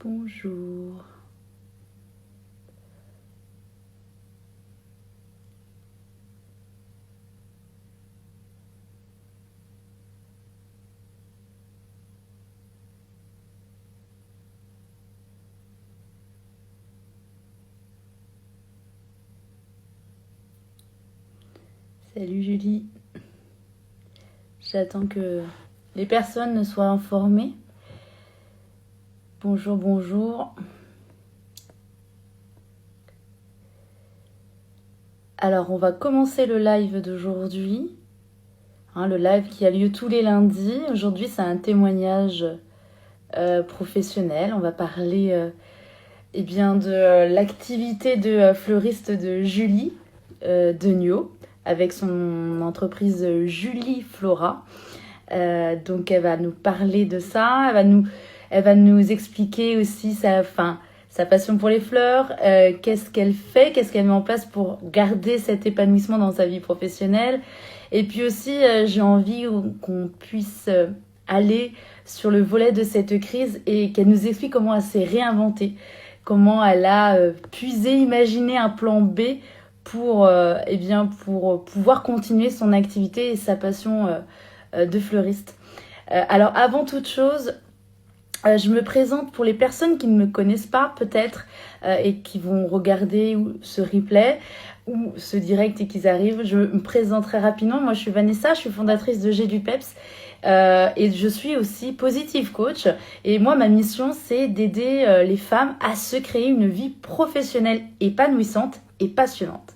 Bonjour. Salut Julie. J'attends que les personnes soient informées. Bonjour, bonjour. Alors, on va commencer le live d'aujourd'hui. Le live qui a lieu tous les lundis. Aujourd'hui, c'est un témoignage professionnel. On va parler de l'activité de fleuriste de Julie Degnaud avec son entreprise Julie Flora. Donc elle va nous parler de ça, elle va nous expliquer aussi sa passion pour les fleurs, qu'est-ce qu'elle fait, qu'est-ce qu'elle met en place pour garder cet épanouissement dans sa vie professionnelle. Et puis aussi, j'ai envie qu'on puisse aller sur le volet de cette crise et qu'elle nous explique comment elle s'est réinventée, comment elle a puisé, imaginé un plan B pour pouvoir continuer son activité et sa passion de fleuriste. Alors avant toute chose, je me présente pour les personnes qui ne me connaissent pas peut-être et qui vont regarder ce replay ou ce direct et qu'ils arrivent. Je me présente très rapidement. Moi, je suis Vanessa, je suis fondatrice de G du Peps. Et je suis aussi positive coach. Et moi, ma mission, c'est d'aider les femmes à se créer une vie professionnelle épanouissante et passionnante.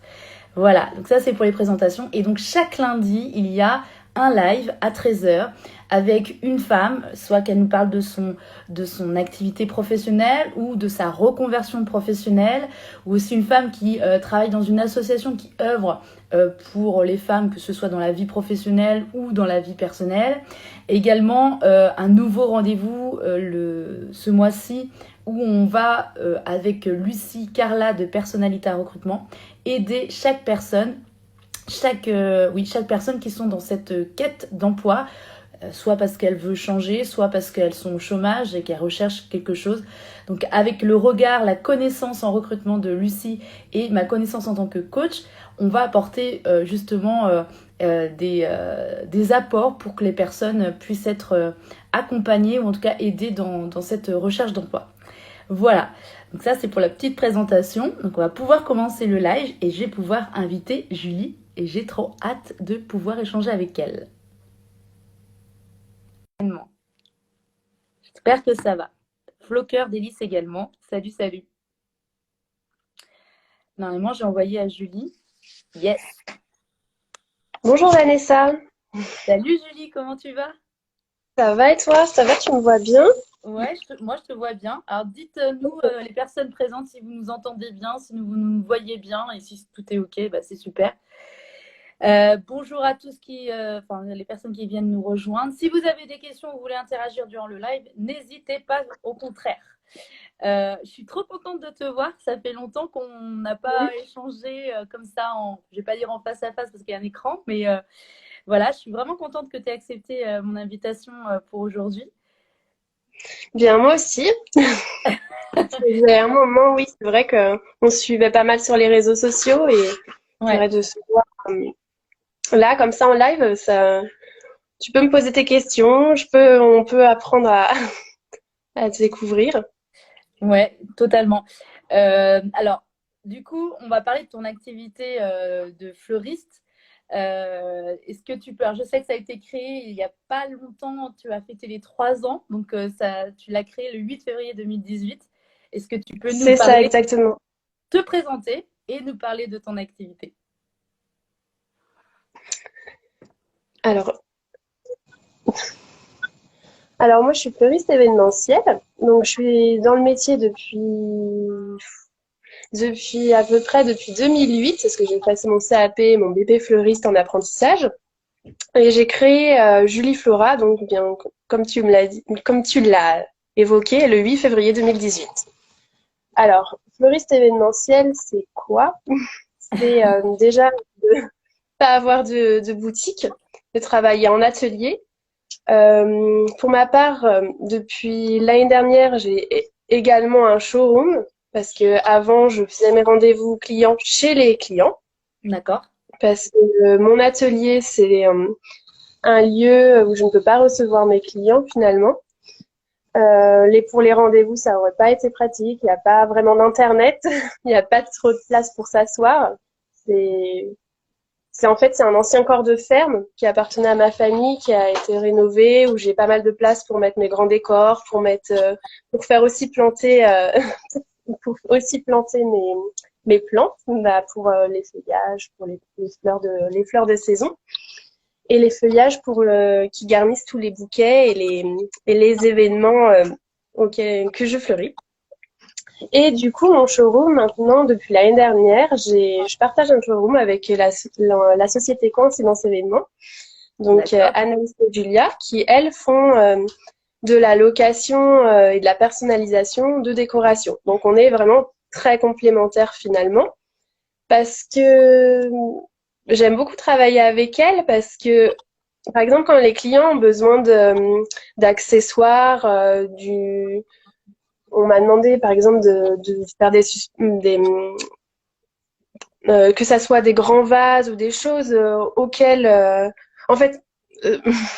Voilà, donc ça c'est pour les présentations. Et donc chaque lundi, il y a un live à 13h avec une femme, soit qu'elle nous parle de son activité professionnelle ou de sa reconversion professionnelle, ou aussi une femme qui travaille dans une association qui œuvre pour les femmes, que ce soit dans la vie professionnelle ou dans la vie personnelle. Également, un nouveau rendez-vous ce mois-ci où on va, avec Lucie Carla de Personnalité Recrutement, aider chaque personne chaque personne qui sont dans cette quête d'emploi, soit parce qu'elle veut changer, soit parce qu'elles sont au chômage et qu'elles recherchent quelque chose. Donc avec le regard, la connaissance en recrutement de Lucie et ma connaissance en tant que coach, on va apporter des apports pour que les personnes puissent être accompagnées ou en tout cas aidées dans cette recherche d'emploi. Voilà, donc ça c'est pour la petite présentation. Donc on va pouvoir commencer le live et je vais pouvoir inviter Julie et j'ai trop hâte de pouvoir échanger avec elle. J'espère que ça va. Floqueur d'Hélice également. Salut, salut. Normalement, j'ai envoyé à Julie. Yes. Bonjour Vanessa, Salut Julie, comment tu vas? ça va et toi? Ça va, tu me vois bien? Ouais, moi je te vois bien. Alors dites-nous les personnes présentes si vous nous entendez bien, si vous nous voyez bien et si tout est ok, bah, c'est super. Bonjour à tous les personnes qui viennent nous rejoindre. Si vous avez des questions ou vous voulez interagir durant le live, n'hésitez pas, au contraire. Je suis trop contente de te voir. Ça fait longtemps qu'on n'a pas échangé comme ça, je vais pas dire en face à face parce qu'il y a un écran, mais voilà, je suis vraiment contente que tu aies accepté mon invitation pour aujourd'hui. Bien, moi aussi. Ça faisait un moment, oui, c'est vrai que on se suivait pas mal sur les réseaux sociaux et c'est Ouais, vrai de se voir là, comme ça en live, ça, tu peux me poser tes questions, on peut apprendre à te découvrir. ouais, totalement. Alors, du coup, on va parler de ton activité de fleuriste. Est-ce que tu peux... Alors, je sais que ça a été créé il n'y a pas longtemps, tu as fêté les 3 ans, donc tu l'as créé le 8 février 2018. Est-ce que tu peux nous C'est ça, parler, exactement. te présenter et nous parler de ton activité? Alors, alors moi, je suis fleuriste événementielle, donc je suis dans le métier depuis à peu près depuis 2008, parce que j'ai passé mon CAP, mon BP fleuriste en apprentissage. Et j'ai créé Julie Flora, donc bien comme tu me l'as dit, comme tu l'as évoqué, le 8 février 2018. Alors, fleuriste événementiel, c'est quoi? C'est déjà de pas avoir de boutique, de travailler en atelier. Pour ma part, depuis l'année dernière, j'ai également un showroom parce que avant, je faisais mes rendez-vous clients chez les clients D'accord. parce que mon atelier, c'est un lieu où je ne peux pas recevoir mes clients finalement. Pour les rendez-vous, ça aurait pas été pratique. Il n'y a pas vraiment d'internet. Il n'y a pas trop de place pour s'asseoir. C'est, c'est un ancien corps de ferme qui appartenait à ma famille, qui a été rénové, où j'ai pas mal de place pour mettre mes grands décors, pour faire aussi planter, pour aussi planter mes plantes, bah, pour les feuillages, pour les fleurs de saison et les feuillages qui garnissent tous les bouquets et les événements que je fleuris. Et du coup, mon showroom, maintenant, depuis l'année dernière, je partage un showroom avec la société Coïncidence Événements, donc D'accord. Anaïs et Julia, qui, elles, font de la location et de la personnalisation de décoration. Donc, on est vraiment très complémentaires finalement, parce que j'aime beaucoup travailler avec elles, parce que par exemple, quand les clients ont besoin d'accessoires, on m'a demandé par exemple de faire que ça soit des grands vases ou des choses auxquelles, en fait, euh,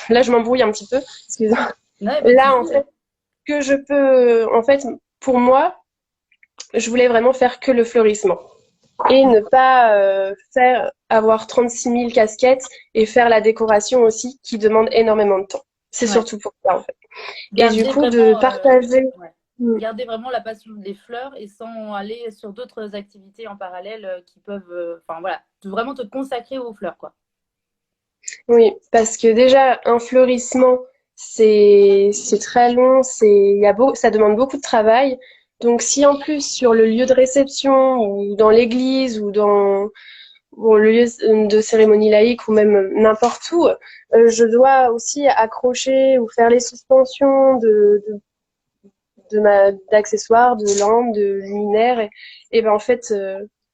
là je m'embrouille un petit peu. Excusez-moi. Ouais, pas de Là, en souci. fait, que je peux, en fait, pour moi, je voulais vraiment faire que le fleurissement et ne pas avoir 36 000 casquettes et faire la décoration aussi qui demande énormément de temps. C'est Ouais. surtout pour ça en fait. Et du Garder coup, de vraiment, partager. ouais. Mm. Garder vraiment la passion des fleurs et sans aller sur d'autres activités en parallèle qui peuvent, enfin voilà, vraiment te consacrer aux fleurs, quoi. Oui, parce que déjà, un fleurissement, c'est très long, ça demande beaucoup de travail. Donc, si en plus sur le lieu de réception ou dans l'église ou dans bon, le lieu de cérémonie laïque ou même n'importe où, je dois aussi accrocher ou faire les suspensions d'accessoires, de lampes, de luminaires. Et ben en fait,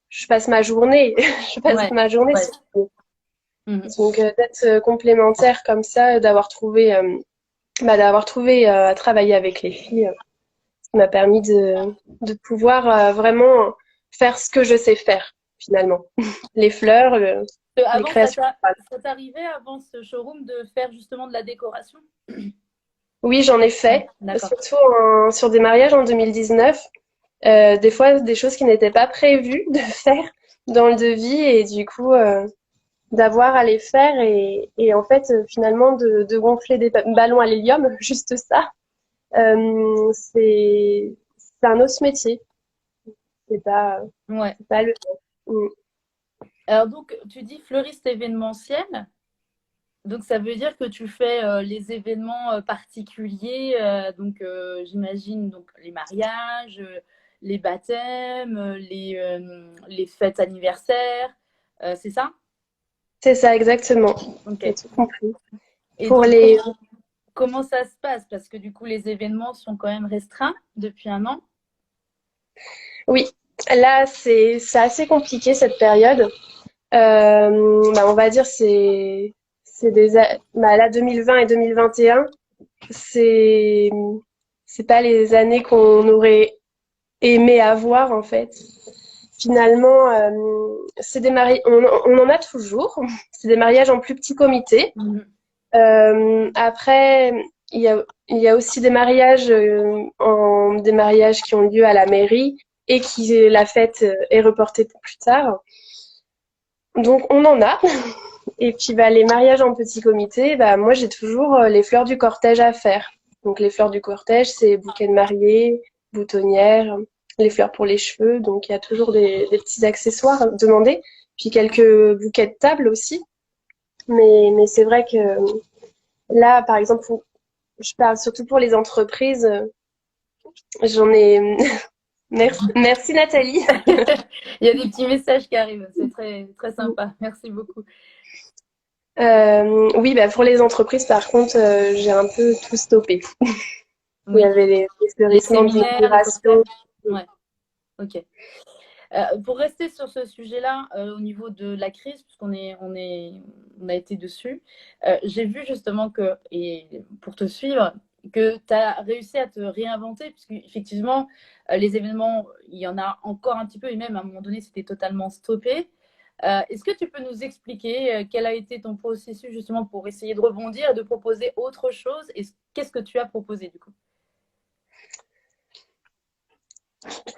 je passe ma journée, je passe Ouais, ma journée ouais. sur. Mhm. Donc d'être complémentaire comme ça, d'avoir trouvé à travailler avec les filles, ça m'a permis de pouvoir vraiment faire ce que je sais faire finalement. Les fleurs, les Avant, créations. ça t'arrivait avant ce showroom de faire justement de la décoration? Oui, j'en ai Ouais, fait, d'accord. surtout sur des mariages en 2019. Des fois, des choses qui n'étaient pas prévues de faire dans le devis et du coup, d'avoir à les faire et en fait, finalement, de gonfler des ballons à l'hélium, juste ça, c'est un autre métier. C'est pas, Ouais. c'est pas le. Mm. Alors donc, tu dis fleuriste événementiel. Donc ça veut dire que tu fais les événements particuliers, j'imagine donc les mariages, les baptêmes, les fêtes anniversaires, c'est ça? C'est ça, exactement. Ok. T'as tout compris. Et Pour donc les, comment ça se passe? Parce que du coup les événements sont quand même restreints depuis un an. oui, là, c'est assez compliqué cette période. On va dire là 2020 et 2021, c'est c'est pas les années qu'on aurait aimé avoir en fait. Finalement, on en a toujours. C'est des mariages en plus petit comité. Mhm. Après, il y a aussi des mariages qui ont lieu à la mairie et la fête est reportée pour plus tard. Donc on en a. Et puis bah, les mariages en petit comité, bah, moi j'ai toujours les fleurs du cortège à faire. Donc les fleurs du cortège, c'est bouquet de mariée, boutonnière, les fleurs pour les cheveux. Donc il y a toujours des petits accessoires demandés. Puis quelques bouquets de table aussi. Mais c'est vrai que là, par exemple, je parle surtout pour les entreprises. J'en ai. Merci Nathalie. Il y a des petits messages qui arrivent, c'est très, très sympa. Merci beaucoup. Oui, bah, pour les entreprises, par contre, j'ai un peu tout stoppé. Il y Oui, avait les les fleurissements séminaires, les d'inauguration. cocktails. Ouais, ok. Pour rester sur ce sujet-là, au niveau de la crise, on a été dessus, j'ai vu justement que, et pour te suivre, que tu as réussi à te réinventer, puisque effectivement, les événements, il y en a encore un petit peu, et même à un moment donné, c'était totalement stoppé. Est-ce que tu peux nous expliquer quel a été ton processus justement pour essayer de rebondir et de proposer autre chose? Et qu'est-ce que tu as proposé du coup?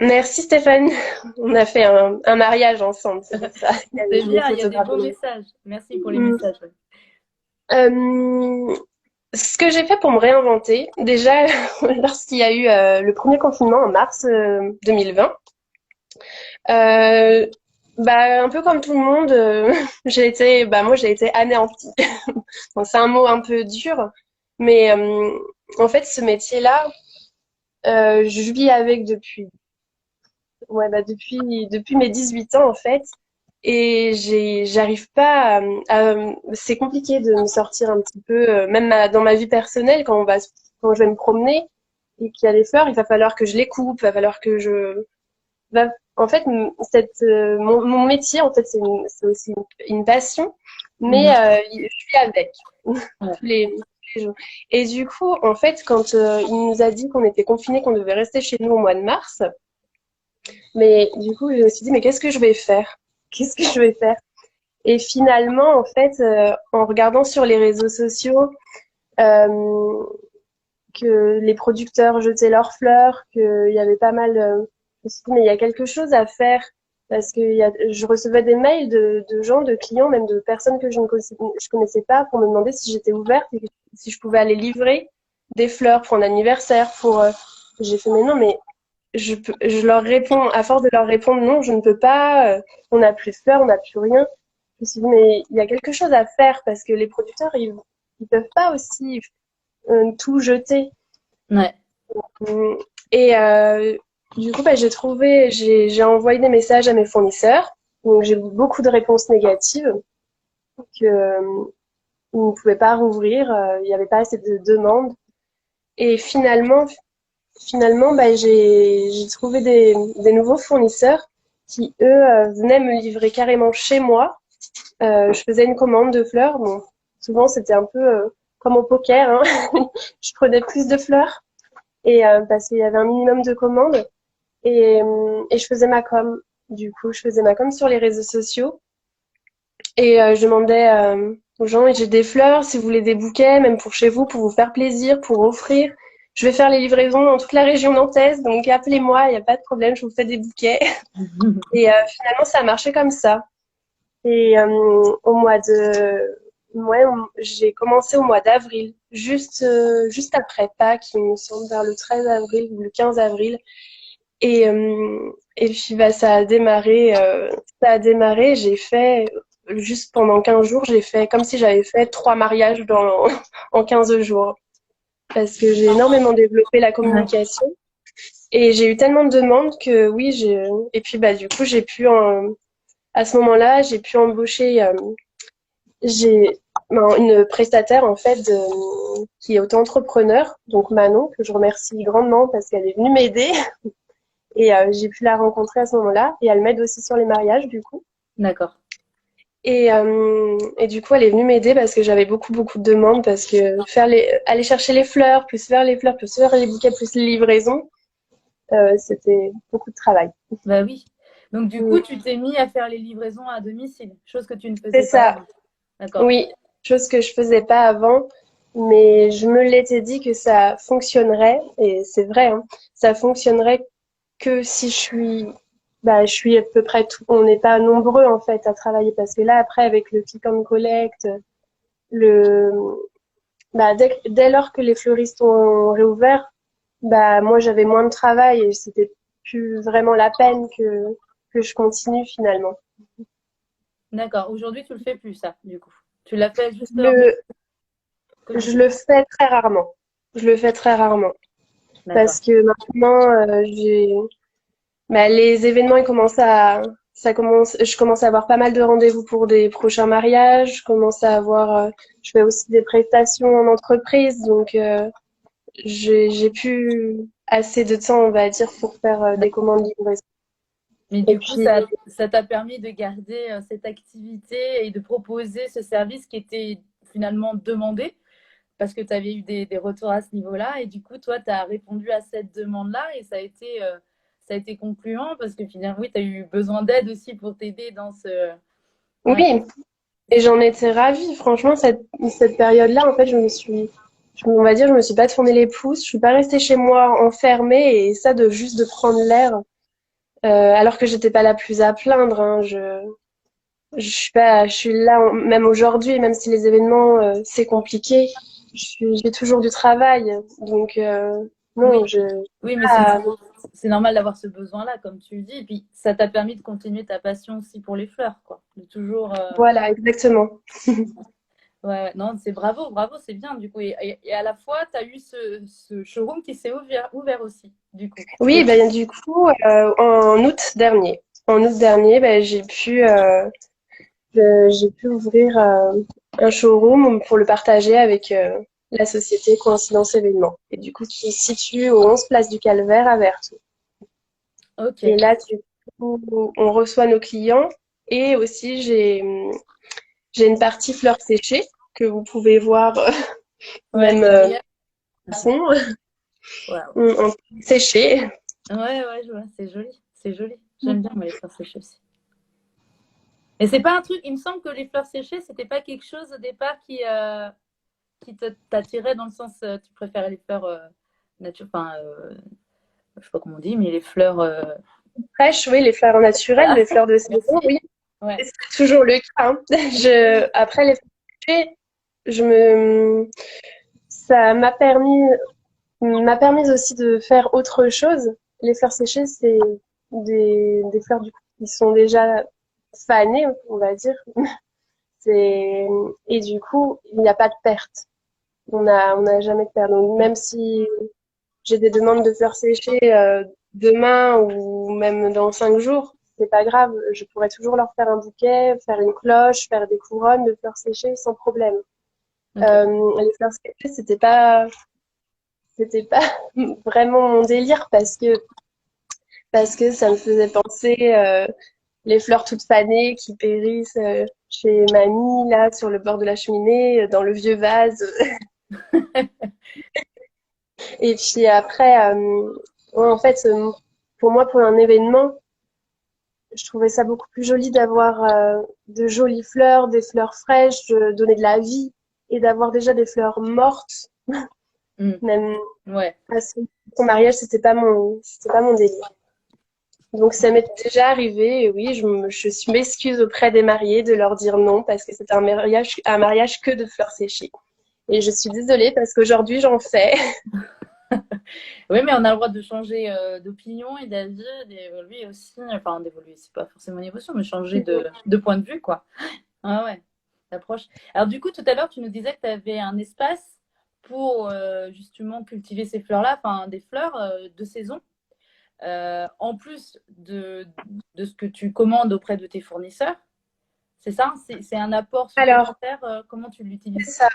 Merci Stéphane. On a fait un mariage ensemble, c'est pour ça. Il y a C'est des bien, il y a des beaux photographies. messages. Merci pour les messages. Ouais. Euh, Ce que j'ai fait pour me réinventer, déjà, lorsqu'il y a eu le premier confinement en mars 2020, euh, bah, un peu comme tout le monde, moi, j'ai été anéantie. Bon, c'est un mot un peu dur, mais en fait, ce métier-là, je vis avec depuis mes 18 ans, en fait. Et j'arrive pas c'est compliqué de me sortir un petit peu, même dans ma vie personnelle, quand je vais me promener et qu'il y a des fleurs, il va falloir que je les coupe, il va falloir que en fait, mon métier, en fait, c'est aussi une passion, mais Mhm. je suis avec Ouais. tous les jours. Et du coup, en fait, quand il nous a dit qu'on était confinés, qu'on devait rester chez nous au mois de mars, mais du coup, je me suis dit, mais qu'est-ce que je vais faire? Qu'est-ce que je vais faire? Et finalement, en fait, en regardant sur les réseaux sociaux euh, que les producteurs jetaient leurs fleurs, qu'il y avait pas mal, je me suis dit, mais il y a quelque chose à faire parce que je recevais des mails de gens, de clients, même de personnes que je connaissais pas, pour me demander si j'étais ouverte et si je pouvais aller livrer des fleurs pour un anniversaire. J'ai fait, mais non, mais je leur réponds, à force de leur répondre, non, je ne peux pas, on n'a plus de fleurs, on n'a plus rien. Je me suis dit, mais il y a quelque chose à faire parce que les producteurs, ils peuvent pas aussi tout jeter. Ouais. Hum, Et du coup, bah, j'ai envoyé des messages à mes fournisseurs. Donc, j'ai eu beaucoup de réponses négatives que ils ne pouvaient pas rouvrir, il n'y avait pas assez de demandes. Et finalement, bah, j'ai trouvé des nouveaux fournisseurs qui, eux, venaient me livrer carrément chez moi. Je faisais une commande de fleurs. Bon, souvent, c'était un peu comme au poker, hein. Je prenais plus de fleurs et parce qu'il y avait un minimum de commandes et je faisais ma com. Du coup, je faisais ma com sur les réseaux sociaux et je demandais aux gens, et j'ai des fleurs, si vous voulez des bouquets, même pour chez vous, pour vous faire plaisir, pour offrir. Je vais faire les livraisons dans toute la région nantaise, donc appelez-moi, il n'y a pas de problème, je vous fais des bouquets. Et finalement, ça a marché comme ça. Et j'ai commencé au mois d'avril, juste après Pâques, il me semble, vers le 13 avril ou le 15 avril. Et puis bah, ça a démarré. J'ai fait juste pendant 15 jours, j'ai fait comme si j'avais fait 3 mariages en 15 jours, parce que j'ai énormément développé la Ouais. communication et j'ai eu tellement de demandes que oui, et puis bah du coup à ce moment-là, j'ai pu embaucher j'ai une prestataire en fait qui est auto-entrepreneur, donc Manon, que je remercie grandement parce qu'elle est venue m'aider et j'ai pu la rencontrer à ce moment-là et elle m'aide aussi sur les mariages du coup. D'accord. Et du coup, elle est venue m'aider parce que j'avais beaucoup de demandes parce que aller chercher les fleurs, plus faire les fleurs, plus faire les bouquets, plus les livraisons, c'était beaucoup de travail. Bah oui. Donc du coup, Mm. tu t'es mis à faire les livraisons à domicile, chose que tu ne C'est faisais pas ça, avant. D'accord. oui, chose que je faisais pas avant, mais je me l'étais dit que ça fonctionnerait et c'est vrai, hein, ça fonctionnerait que si je suis à peu près tout. On n'est pas nombreux en fait à travailler parce que là après avec le click and collect, le dès lors que les fleuristes ont réouvert, bah moi j'avais moins de travail et c'était plus vraiment la peine que je continue finalement. D'accord. Aujourd'hui, tu le fais plus, ça, du coup. Tu l'as fait juste en Le, Covid. je le fais très rarement. Je le fais très rarement D'accord. parce que maintenant les événements ils commencent à ça commence je commence à avoir pas mal de rendez-vous pour des prochains mariages, je fais aussi des prestations en entreprise donc j'ai plus assez de temps, on va dire, pour faire des commandes livrées. Mais Et du coup, puis, ça t'a permis de garder cette activité et de proposer ce service qui était finalement demandé. parce que tu avais eu des retours à ce niveau-là. Et du coup, toi, tu as répondu à cette demande-là et ça a été concluant parce que finalement, oui, tu as eu besoin d'aide aussi pour t'aider dans ce. Ouais, Oui, et j'en étais ravie. Franchement, cette période-là, en fait, on va dire, je me suis pas tourné les pouces. Je suis pas restée chez moi enfermée et ça de juste de prendre l'air, alors que j'étais pas la plus à plaindre, hein. Je suis là, même aujourd'hui, même si les événements, c'est compliqué, j'ai toujours du travail. Donc, non, oui, oui, mais ah, c'est normal d'avoir ce besoin-là, comme tu le dis. Et puis, ça t'a permis de continuer ta passion aussi pour les fleurs, quoi. De toujours. voilà, exactement. Ouais, ouais. Non, c'est bravo, bravo, c'est bien, du coup. Et à la fois, tu as eu ce showroom qui s'est ouvert aussi, du coup. Oui, ben, du coup, en août dernier. En août dernier, ben, j'ai pu ouvrir un showroom pour le partager avec la société Coïncidence Événement. Et du coup, qui se situe au 11 place du Calvaire à Vertou. Ok. Et là, du coup, on reçoit nos clients et aussi j'ai une partie fleurs séchées que vous pouvez voir Ouais, même derrière. à fond, Waouh. en séché. Ouais, ouais, je vois, c'est joli, c'est joli. J'aime bien, moi, les fleurs séchées aussi. Et c'est pas un truc, il me semble que les fleurs séchées, c'était pas quelque chose au départ qui t'attirait dans le sens, tu préférais les fleurs nature, enfin, je sais pas comment on dit, mais les fleurs, Fraîches, oui, les fleurs naturelles, voilà, les fleurs de saison, merci. oui. Ouais, C'est toujours le cas, hein. Après les fleurs séchées, je me, ça m'a permis aussi de faire autre chose. Les fleurs séchées, c'est des fleurs du coup, qui sont déjà fanées, on va dire. C'est, et du coup, il n'y a pas de perte. On n'a jamais de perte. Donc, même si j'ai des demandes de fleurs séchées demain ou même dans 5 jours, c'est pas grave. Je pourrais toujours leur faire un bouquet, faire une cloche, faire des couronnes de fleurs séchées sans problème. ok. Les fleurs séchées, c'était pas vraiment mon délire parce que ça me faisait penser les fleurs toutes fanées qui périssent chez mamie là sur le bord de la cheminée dans le vieux vase. Et puis après, ouais, en fait, pour moi, pour un événement, je trouvais ça beaucoup plus joli d'avoir de jolies fleurs, des fleurs fraîches, donner de la vie et d'avoir déjà des fleurs mortes. Hmm. Même Ouais. à son mariage, c'était pas mon délire. Donc ça m'est déjà arrivé, et oui, je m'excuse auprès des mariés de leur dire non parce que c'est un mariage que de fleurs séchées. Et je suis désolée parce qu'aujourd'hui j'en fais. Oui, mais on a le droit de changer d'opinion et d'avis, d'évoluer aussi. Enfin, d'évoluer, c'est pas forcément une évolution, mais changer de point de vue, quoi. Ah ouais, d'approche. Alors, du coup, tout à l'heure, tu nous disais que tu avais un espace pour justement cultiver ces fleurs-là, enfin, des fleurs de saison, en plus de ce que tu commandes auprès de tes fournisseurs. C'est ça? C'est un apport Alors, supplémentaire? Comment tu c'est l'utilises? ça.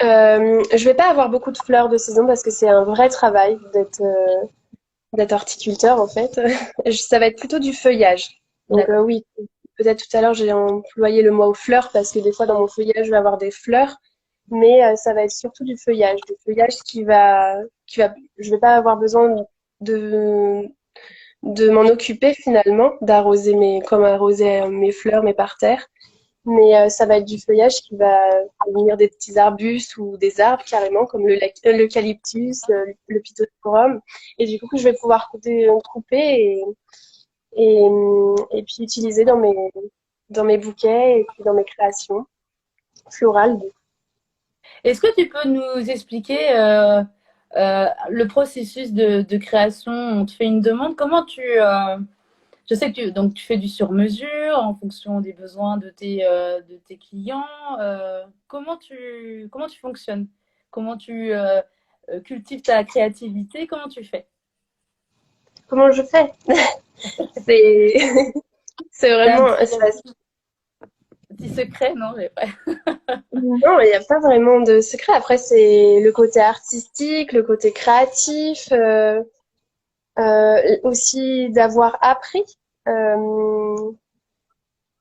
Je vais pas avoir beaucoup de fleurs de saison parce que c'est un vrai travail d'être horticulteur en fait. Ça va être plutôt du feuillage. Donc D'accord. oui, peut-être tout à l'heure j'ai employé le mot aux fleurs parce que des fois dans mon feuillage je vais avoir des fleurs, mais ça va être surtout du feuillage je vais pas avoir besoin de de m'en occuper finalement, comme arroser mes fleurs, mes parterres. Mais ça va être du feuillage qui va devenir des petits arbustes ou des arbres carrément, comme l'eucalyptus, le pittosporum. Et du coup, que je vais pouvoir couper et puis utiliser dans mes bouquets et puis dans mes créations florales. Est-ce que tu peux nous expliquer le processus de création? On te fait une demande. Je sais que donc, tu fais du sur-mesure en fonction des besoins de tes clients. Comment tu fonctionnes? Comment tu cultives ta créativité? Comment tu fais? Comment je fais? C'est c'est T'as un vraiment petit secret, non? non, il n'y a pas vraiment de secret. Après, c'est le côté artistique, le côté créatif. Aussi d'avoir appris euh,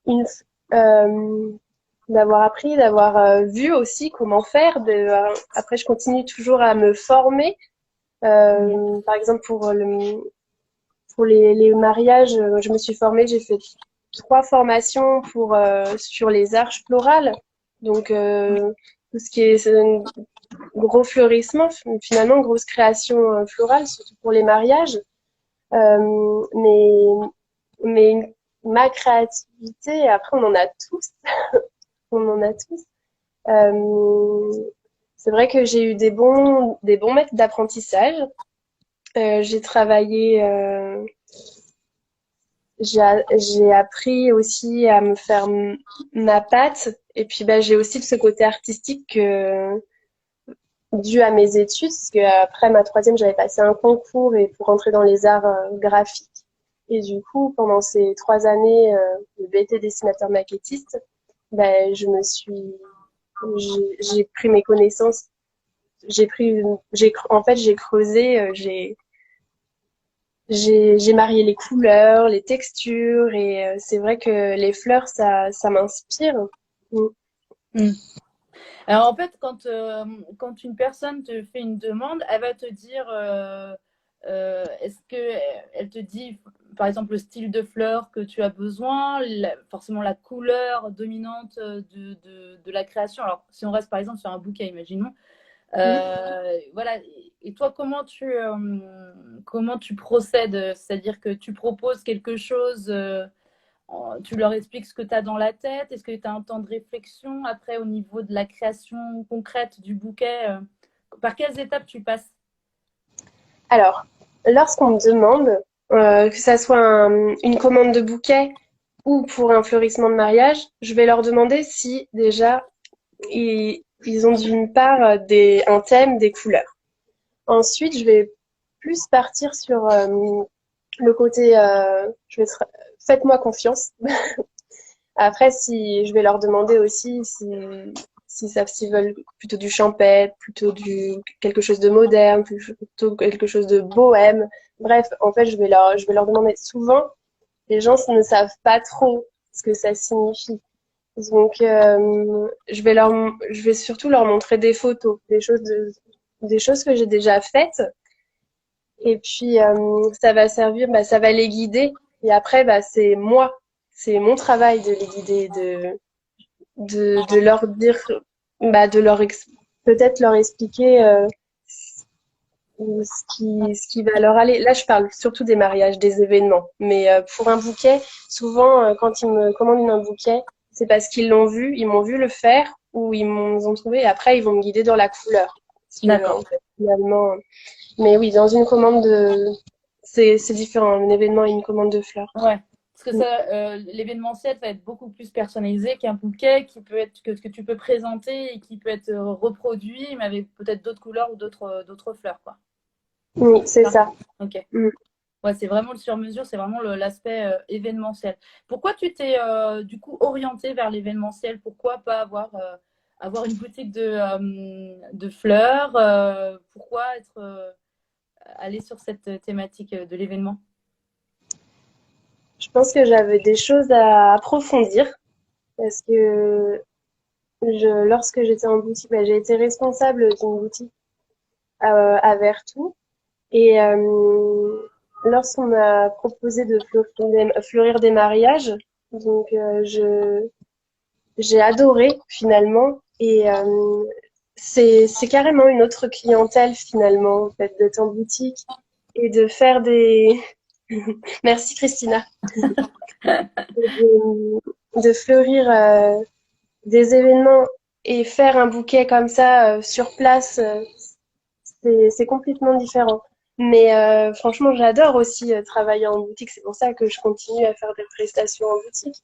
une, euh, d'avoir appris, d'avoir vu aussi comment faire. Après, je continue toujours à me former. Par exemple, pour les mariages, je me suis formée, j'ai fait 3 formations sur les arches florales. Donc, tout ce qui est gros fleurissement, finalement, grosse création florale, surtout pour les mariages. Euh, mais ma créativité, après, on en a tous. On en a tous. Euh, c'est vrai que j'ai eu des bons maîtres d'apprentissage. J'ai travaillé, j'ai appris aussi à me faire ma patte. Et puis, bah, j'ai aussi ce côté artistique dû à mes études, parce que après ma troisième, j'avais passé un concours et pour rentrer dans les arts graphiques. Et du coup, pendant ces 3 années de BT dessinateur maquettiste, ben, j'ai pris mes connaissances, en fait, j'ai creusé, j'ai marié les couleurs, les textures, et c'est vrai que les fleurs, ça m'inspire. Mm. Mm. Alors en fait, quand une personne te fait une demande, elle va te dire, est-ce que elle te dit, par exemple, le style de fleur que tu as besoin, forcément la couleur dominante de la création. Alors si on reste par exemple sur un bouquet, imaginons. Mm. Voilà. Et toi, comment tu procèdes? C'est-à-dire que tu proposes quelque chose. Tu leur expliques ce que tu as dans la tête. Est-ce que tu as un temps de réflexion après au niveau de la création concrète du bouquet? Par quelles étapes tu passes? Alors, lorsqu'on me demande, que ça soit une commande de bouquet ou pour un fleurissement de mariage, je vais leur demander si déjà ils ont d'une part un thème, des couleurs. Ensuite, je vais plus partir sur le côté faites-moi confiance. Après, si je vais leur demander aussi s'ils veulent plutôt du champêtre, quelque chose de moderne, plutôt quelque chose de bohème. Bref, en fait, je vais leur demander. Souvent, les gens ne savent pas trop ce que ça signifie. Donc, je vais surtout leur montrer des photos, des choses que j'ai déjà faites. Et puis, ça va servir, bah, ça va les guider. Et après, bah, c'est mon travail de les guider, de leur dire, bah, peut-être leur expliquer ce qui va leur aller. Là, je parle surtout des mariages, des événements. Mais pour un bouquet, souvent, quand ils me commandent un bouquet, c'est parce qu'ils l'ont vu, ils m'ont vu le faire ou ils m'ont trouvé. Et après, ils vont me guider dans la couleur. Parce que, D'accord. en fait, finalement, mais oui, dans une commande c'est différent, un événement et une commande de fleurs. Ouais. Parce que Mm. ça, l'événementiel va être beaucoup plus personnalisé qu'un bouquet qui peut être que tu peux présenter et qui peut être reproduit, mais avec peut-être d'autres couleurs ou d'autres fleurs, quoi. Oui, c'est Ça. ça. Ok. Mm. Ouais, c'est vraiment le sur-mesure, c'est vraiment l'aspect événementiel. Pourquoi tu t'es du coup orienté vers l'événementiel? Pourquoi pas avoir une boutique de fleurs? Pourquoi aller sur cette thématique de l'événement? Je pense que j'avais des choses à approfondir parce que lorsque j'étais en boutique, bah, j'ai été responsable d'une boutique à Vertou. Et lorsqu'on m'a proposé de fleurir des mariages, donc j'ai adoré finalement. Et c'est carrément une autre clientèle finalement, en fait, d'être en boutique et de faire des... Merci Christina. De fleurir des événements et faire un bouquet comme ça sur place, c'est complètement différent. Mais franchement, j'adore aussi travailler en boutique. C'est pour ça que je continue à faire des prestations en boutique.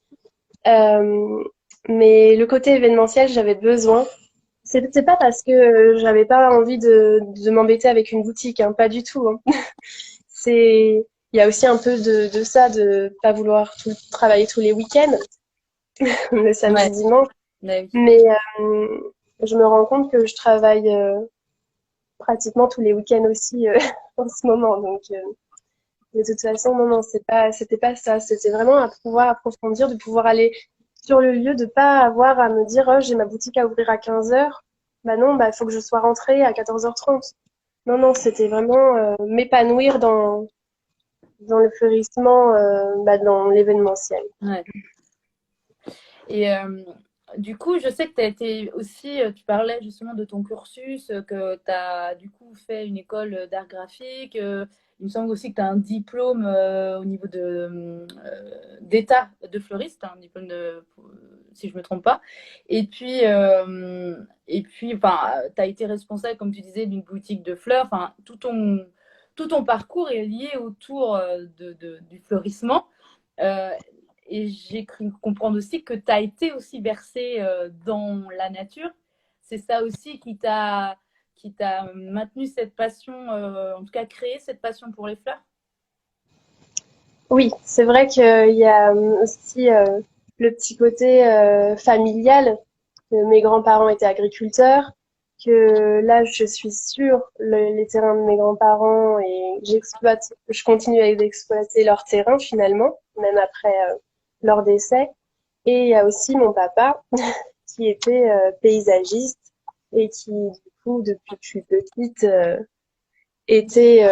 Euh, mais le côté événementiel, j'avais besoin. C'est pas parce que j'avais pas envie de m'embêter avec une boutique, hein, pas du tout. Hein. Il y a aussi un peu de ça, de pas vouloir travailler tous les week-ends, le samedi, Ouais, dimanche. bah oui. Mais je me rends compte que je travaille pratiquement tous les week-ends aussi en ce moment. Donc, de toute façon, non, non, c'était pas ça. C'était vraiment à pouvoir approfondir, de pouvoir aller sur le lieu, de pas avoir à me dire, oh, j'ai ma boutique à ouvrir à 15h. Bah non, bah, il faut que je sois rentrée à 14h30. Non, non, c'était vraiment m'épanouir dans le fleurissement, dans l'événementiel. Ouais. Et du coup, je sais que tu as été aussi, tu parlais justement de ton cursus, que tu as du coup fait une école d'art graphique. Il me semble aussi que tu as un diplôme au niveau d'état de fleuriste, un diplôme si je ne me trompe pas. Et puis enfin, tu as été responsable, comme tu disais, d'une boutique de fleurs. Enfin, tout ton parcours est lié autour du fleurissement. Euh, et j'ai cru comprendre aussi que tu as été aussi bercé dans la nature. C'est ça aussi qui t'a maintenu cette passion, en tout cas créé cette passion pour les fleurs. Oui, c'est vrai qu'il y a aussi le petit côté familial. Mes grands-parents étaient agriculteurs, que là, je suis sur les terrains de mes grands-parents et je continue à exploiter leurs terrains finalement, même après leur décès. Et il y a aussi mon papa qui était paysagiste et qui, du coup, depuis que je suis petite, était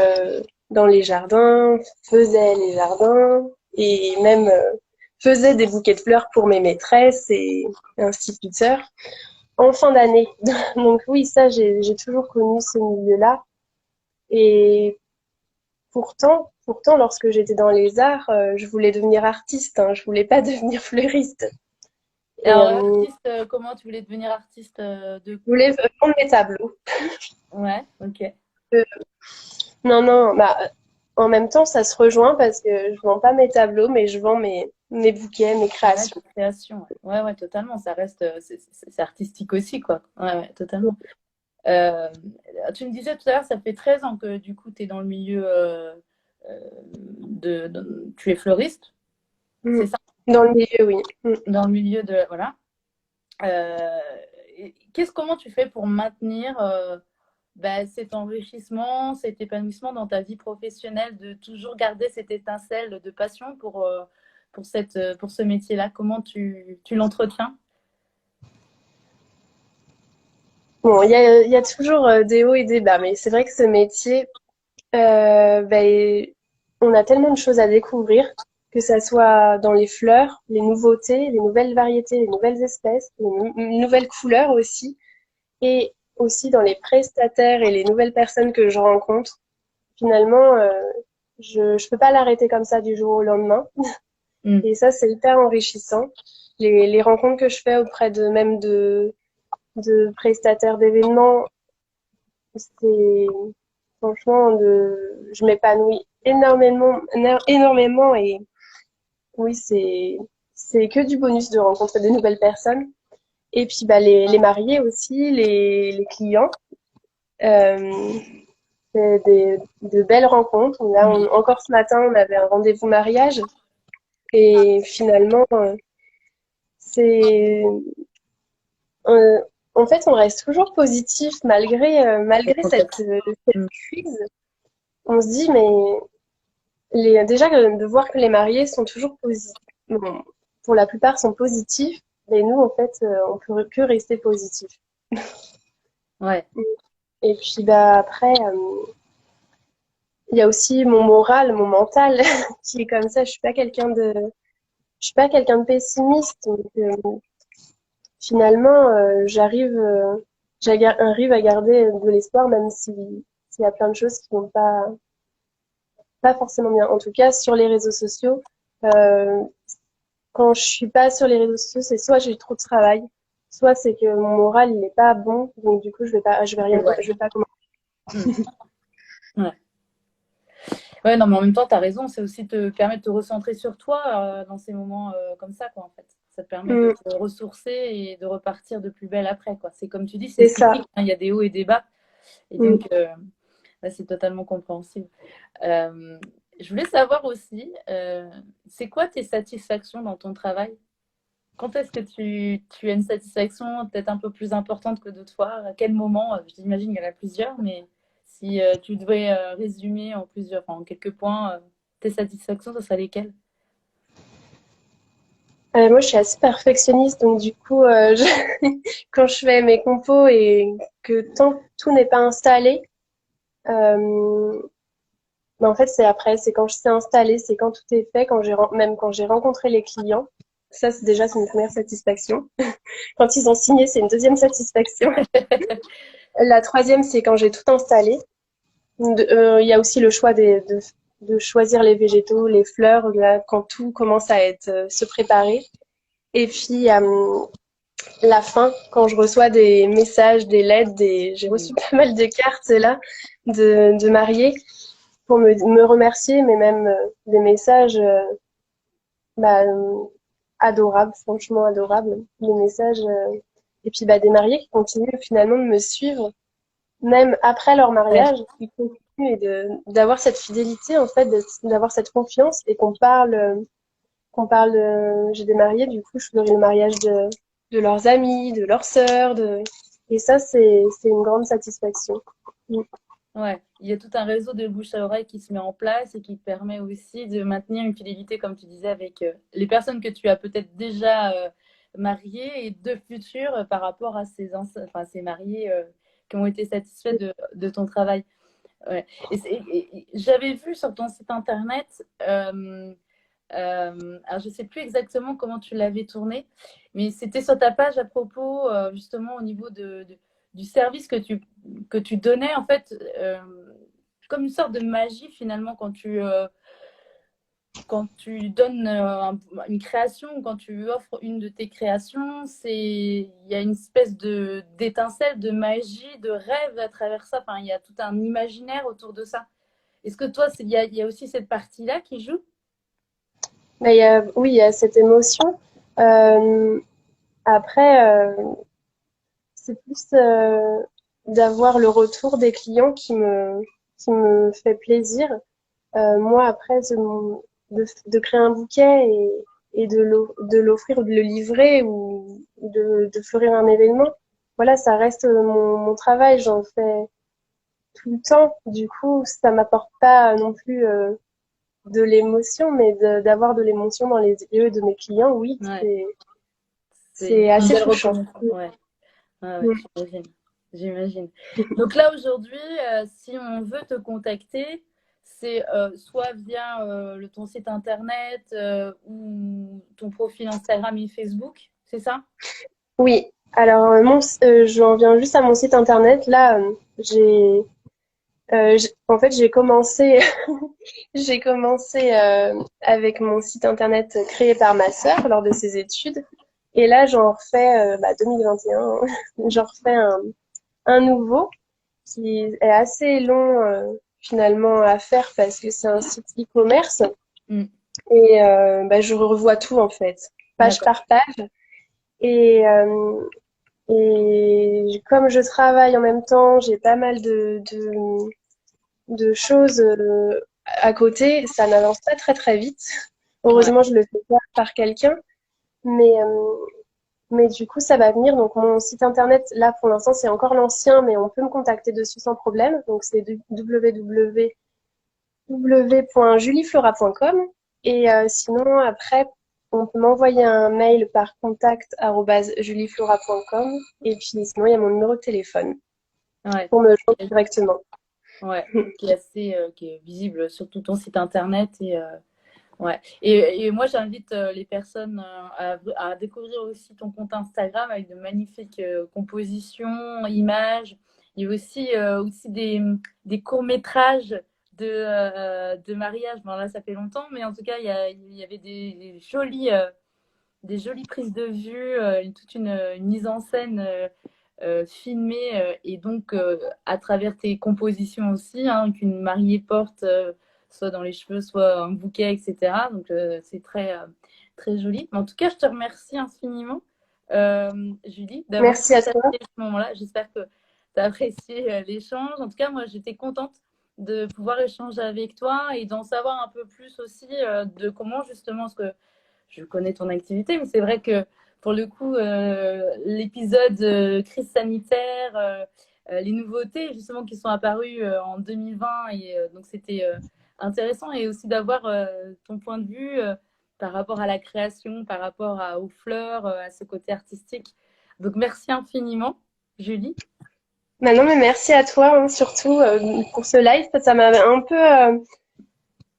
dans les jardins, faisait les jardins et même faisait des bouquets de fleurs pour mes maîtresses et instituteurs en fin d'année. Donc oui, ça, j'ai toujours connu ce milieu-là. Et pourtant, lorsque j'étais dans les arts, je voulais devenir artiste, hein, je voulais pas devenir fleuriste. Et Et alors, artiste, comment tu voulais devenir artiste de... je voulais vendre mes tableaux. Ouais, ok. Euh, non, non, en même temps, ça se rejoint parce que je vends pas mes tableaux, mais je vends mes bouquets, mes Ouais, créations. de création. Ouais, ouais, ouais, totalement. Ça reste, c'est artistique aussi, quoi. Ouais, ouais, totalement. Euh, Tu me disais tout à l'heure, ça fait 13 ans que du coup, tu es dans le milieu tu es fleuriste, Mm. c'est ça? Dans le milieu, oui. Mm. Dans le milieu de... Voilà. Euh, comment tu fais pour maintenir cet enrichissement, cet épanouissement dans ta vie professionnelle, de toujours garder cette étincelle de passion pour ce métier-là? Comment tu l'entretiens? Bon, il y a toujours des hauts et des bas, mais c'est vrai que ce métier, on a tellement de choses à découvrir, que ça soit dans les fleurs, les nouveautés, les nouvelles variétés, les nouvelles espèces, les nouvelles couleurs aussi, et aussi dans les prestataires et les nouvelles personnes que je rencontre. Finalement, je peux pas l'arrêter comme ça du jour au lendemain. Mm. Et ça, c'est hyper enrichissant. Les rencontres que je fais auprès de prestataires d'événements, c'est franchement je m'épanouis énormément et oui, c'est que du bonus de rencontrer de nouvelles personnes. Et puis bah les mariés aussi, les clients, euh, c'est de belles rencontres. Là, encore ce matin, on avait un rendez-vous mariage et finalement, c'est euh, en fait, on reste toujours positif malgré cette Mm. crise. On se dit, mais déjà de voir que les mariés sont toujours positifs, bon, pour la plupart sont positifs, mais nous, en fait, on peut que rester positif. Ouais. Et puis, bah, après, il y a aussi mon moral, mon mental, qui est comme ça. Je suis pas quelqu'un de pessimiste. Donc, finalement, j'arrive à garder de l'espoir, même s'il y a plein de choses qui vont pas forcément bien. En tout cas, sur les réseaux sociaux, euh, quand je suis pas sur les réseaux sociaux, c'est soit j'ai trop de travail, soit c'est que mon moral il est pas bon, donc du coup je vais rien, Ouais. je vais pas commencer. Mm. Ouais. Ouais, non, mais en même temps, tu as raison, c'est aussi te permettre de te recentrer sur toi dans ces moments comme ça, quoi, en fait. Ça te permet de te ressourcer et de repartir de plus belle après, quoi. C'est comme tu dis, c'est C'est ça. cyclique, hein, il y a des hauts et des bas. Et Mm. donc, là, c'est totalement compréhensible. Euh, je voulais savoir aussi, c'est quoi tes satisfactions dans ton travail? Quand est-ce que tu as une satisfaction peut-être un peu plus importante que d'autres fois? À quel moment? J'imagine qu'il y en a plusieurs, mais si tu devais résumer en quelques points tes satisfactions, ça serait lesquelles? Moi, je suis assez perfectionniste, donc du coup, quand je fais mes compos et que tant que tout n'est pas installé, euh, mais en fait, c'est après, c'est quand je sais installer, c'est quand tout est fait, même quand j'ai rencontré les clients. Ça, c'est une première satisfaction. Quand ils ont signé, c'est une deuxième satisfaction. La troisième, c'est quand j'ai tout installé. Il y a aussi le choix de choisir les végétaux, les fleurs, là, quand tout commence à se préparer. Et puis, la fin, quand je reçois des messages, des lettres, j'ai reçu pas mal de cartes là, de mariés pour me remercier, mais même des messages bah, adorables, franchement adorables. Des messages, et puis bah, des mariés qui continuent finalement de me suivre même après leur Ouais, mariage, ils continuent d'avoir cette fidélité, en fait, d'avoir cette confiance et j'ai des mariés, du coup, je fleuris le mariage de leurs amis, de leurs sœurs, et ça, c'est une grande satisfaction. Mm. ouais. Il y a tout un réseau de bouche à oreille qui se met en place et qui permet aussi de maintenir une fidélité, comme tu disais, avec les personnes que tu as peut-être déjà mariées et de futurs par rapport à ces mariés qui ont été satisfaits de ton travail. Ouais. Et j'avais vu sur ton site internet, alors je ne sais plus exactement comment tu l'avais tourné, mais c'était sur ta page à propos justement au niveau du service que tu donnais, en fait, comme une sorte de magie finalement quand tu donnes une création ou quand tu offres une de tes créations, il y a une espèce d'étincelle, de magie, de rêve à travers ça. Enfin, il y a tout un imaginaire autour de ça. Est-ce que toi, il y a aussi cette partie-là qui joue? Mais oui, il y a cette émotion. Euh, après, c'est plus d'avoir le retour des clients qui me fait plaisir. Moi, après, de créer un bouquet et de l'offrir ou de le livrer ou de fleurir un événement, voilà, ça reste mon travail. J'en fais tout le temps. Du coup, ça m'apporte pas non plus de l'émotion, mais d'avoir de l'émotion dans les yeux de mes clients, oui, Ouais, c'est c'est une assez belle touchant. reconnaissance. Ouais, ouais, ouais, Mm. j'imagine. J'imagine. Donc là, aujourd'hui, si on veut te contacter, c'est soit via ton site internet ou ton profil Instagram et Facebook, c'est ça? Oui. Alors, j'en viens juste à mon site internet. Là, en fait, j'ai commencé avec mon site internet créé par ma sœur lors de ses études. Et là, j'en refais, 2021, j'en refais un nouveau qui est assez long finalement à faire parce que c'est un site e-commerce. Mm, Et je revois tout en fait, page d'accord. par page. Et, et comme je travaille en même temps, j'ai pas mal de choses à côté. Ça n'avance pas très très vite. Ouais, Heureusement, je le fais faire par quelqu'un. Mais, euh, mais du coup, ça va venir. Donc, mon site internet, là, pour l'instant, c'est encore l'ancien, mais on peut me contacter dessus sans problème. Donc, c'est www.julieflora.com. Et sinon, après, on peut m'envoyer un mail par contact@julieflora.com. Et puis, sinon, il y a mon numéro de téléphone ouais. pour me joindre directement. Ouais, qui est assez qui est visible sur tout ton site internet ouais. Et moi j'invite les personnes à découvrir aussi ton compte Instagram avec de magnifiques compositions, images. Il y a aussi des courts-métrages de mariage. Bon là ça fait longtemps, mais en tout cas il y avait des jolies prises de vue, toute une mise en scène filmée et donc à travers tes compositions aussi, hein, qu'une mariée porte soit dans les cheveux, soit un bouquet, etc. Donc c'est très joli. Mais en tout cas, je te remercie infiniment, Julie, d'avoir Merci à partagé toi. ce moment-là. J'espère que tu as apprécié l'échange. En tout cas, moi, j'étais contente de pouvoir échanger avec toi et d'en savoir un peu plus aussi de comment justement ce que je connais ton activité, mais c'est vrai que pour le coup, l'épisode crise sanitaire, les nouveautés justement qui sont apparues en 2020, et donc c'était intéressant et aussi d'avoir ton point de vue par rapport à la création, par rapport aux fleurs, à ce côté artistique. Donc, merci infiniment, Julie. Bah non, mais merci à toi, hein, surtout pour ce live. Ça m'avait un peu.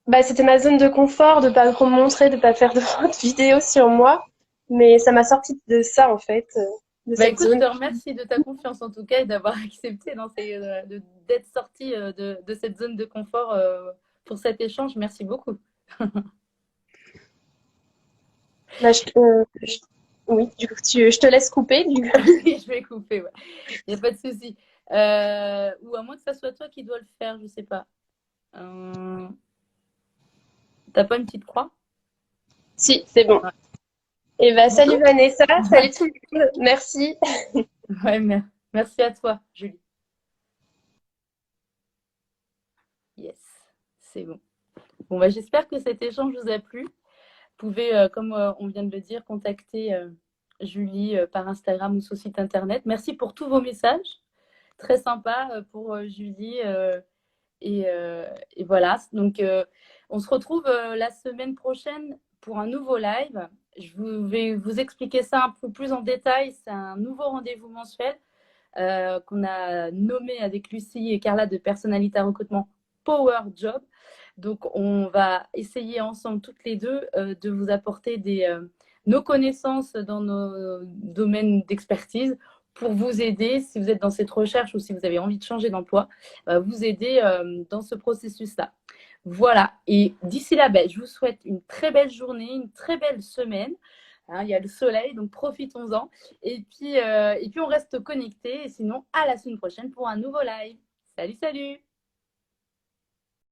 Bah, c'était ma zone de confort de pas trop me montrer, de pas faire de vidéos sur moi. Mais ça m'a sorti de ça, en fait, de Bah cette écoute, je zone. te remercie de ta confiance en tout cas et d'avoir accepté d'être sortie de cette zone de confort pour cet échange. Merci beaucoup. Bah, oui, du coup, je te laisse couper, du coup. Oui, je vais couper, ouais. Il n'y a pas de souci. Ou à moins que ça soit toi qui dois le faire, je sais pas. Euh, T'as pas une petite croix? Si, c'est bon. Ouais. Et bah, Bisous. salut Vanessa, salut tout le monde. Merci. Ouais, merci à toi, Julie. Yes, c'est bon. Bon, bah, j'espère que cet échange vous a plu. Vous pouvez, comme on vient de le dire, contacter Julie par Instagram ou sur site internet. Merci pour tous vos messages. Très sympa pour Julie. Et voilà. Donc, on se retrouve la semaine prochaine pour un nouveau live. Vais vous expliquer ça un peu plus en détail. C'est un nouveau rendez-vous mensuel qu'on a nommé avec Lucie et Carla de Personnalité Recrutement Power Job. Donc, on va essayer ensemble, toutes les deux, de vous apporter nos connaissances dans nos domaines d'expertise pour vous aider, si vous êtes dans cette recherche ou si vous avez envie de changer d'emploi, vous aider dans ce processus-là. Voilà. Et d'ici là, je vous souhaite une très belle journée, une très belle semaine. Hein, il y a le soleil, donc profitons-en. Et puis on reste connectés. Et sinon, à la semaine prochaine pour un nouveau live. Salut, salut!